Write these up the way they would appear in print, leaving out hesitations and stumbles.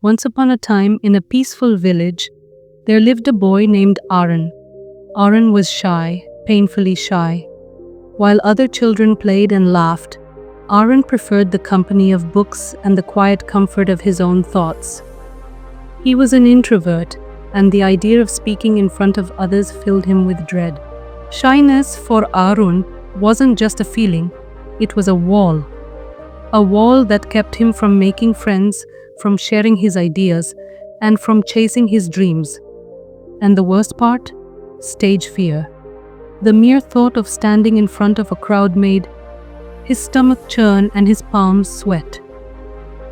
Once upon a time, in a peaceful village, there lived a boy named Arun. Arun was shy, painfully shy. While other children played and laughed, Arun preferred the company of books and the quiet comfort of his own thoughts. He was an introvert, and the idea of speaking in front of others filled him with dread. Shyness for Arun wasn't just a feeling, it was a wall. A wall that kept him from making friends, from sharing his ideas, and from chasing his dreams. And the worst part? Stage fear. The mere thought of standing in front of a crowd made his stomach churn and his palms sweat.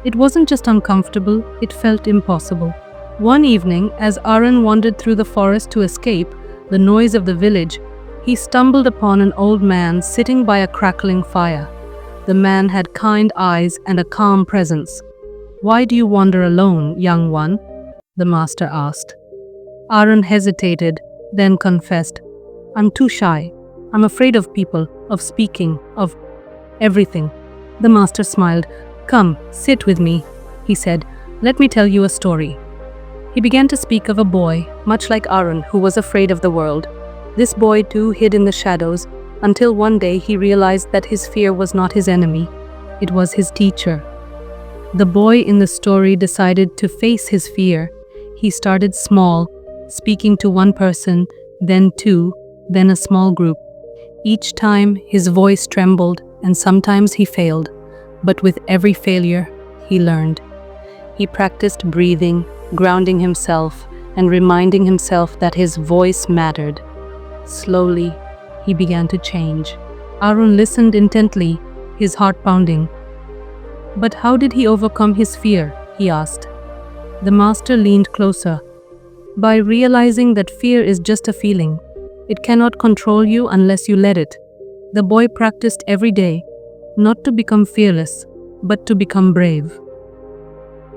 It wasn't just uncomfortable, it felt impossible. One evening, as Arun wandered through the forest to escape the noise of the village, he stumbled upon an old man sitting by a crackling fire. The man had kind eyes and a calm presence. "Why do you wander alone, young one?" the master asked. Arun hesitated, then confessed, "I'm too shy. I'm afraid of people, of speaking, of everything." The master smiled. "Come, sit with me," he said. "Let me tell you a story." He began to speak of a boy, much like Arun, who was afraid of the world. This boy too hid in the shadows, until one day he realized that his fear was not his enemy, it was his teacher. The boy in the story decided to face his fear. He started small, speaking to one person, then two, then a small group. Each time his voice trembled and sometimes he failed, but with every failure he learned. He practiced breathing, grounding himself, and reminding himself that his voice mattered. Slowly, he began to change. Arun listened intently, his heart pounding. "But how did he overcome his fear?" he asked. The master leaned closer. "By realizing that fear is just a feeling. It cannot control you unless you let it." The boy practiced every day, not to become fearless, but to become brave.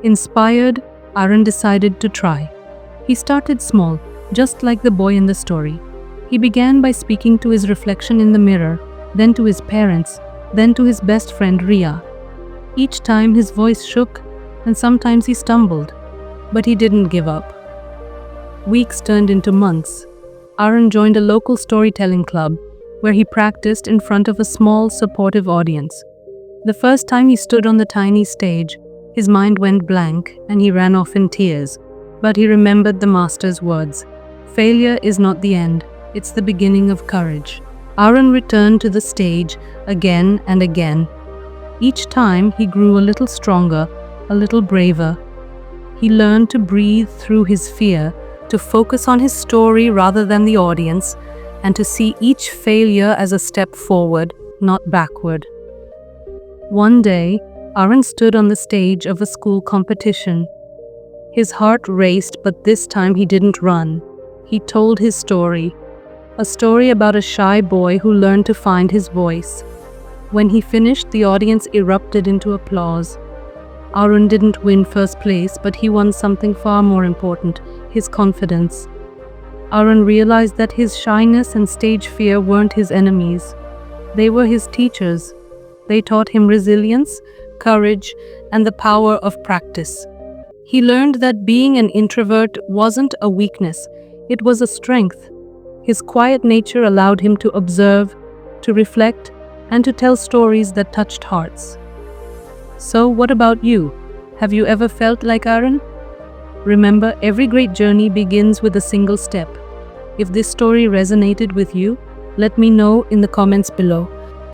Inspired, Arun decided to try. He started small, just like the boy in the story. He began by speaking to his reflection in the mirror, then to his parents, then to his best friend Ria. Each time his voice shook, and sometimes he stumbled, but he didn't give up. Weeks turned into months. Arun joined a local storytelling club, where he practiced in front of a small, supportive audience. The first time he stood on the tiny stage, his mind went blank and he ran off in tears. But he remembered the master's words. "Failure is not the end, it's the beginning of courage." Arun returned to the stage again and again. Each time he grew a little stronger, a little braver. He learned to breathe through his fear, to focus on his story rather than the audience, and to see each failure as a step forward, not backward. One day, Arun stood on the stage of a school competition. His heart raced, but this time he didn't run. He told his story. A story about a shy boy who learned to find his voice. When he finished, the audience erupted into applause. Arun didn't win first place, but he won something far more important, his confidence. Arun realized that his shyness and stage fear weren't his enemies. They were his teachers. They taught him resilience, courage, and the power of practice. He learned that being an introvert wasn't a weakness, it was a strength. His quiet nature allowed him to observe, to reflect, and to tell stories that touched hearts. So, what about you? Have you ever felt like Arun? Remember, every great journey begins with a single step. If this story resonated with you, let me know in the comments below.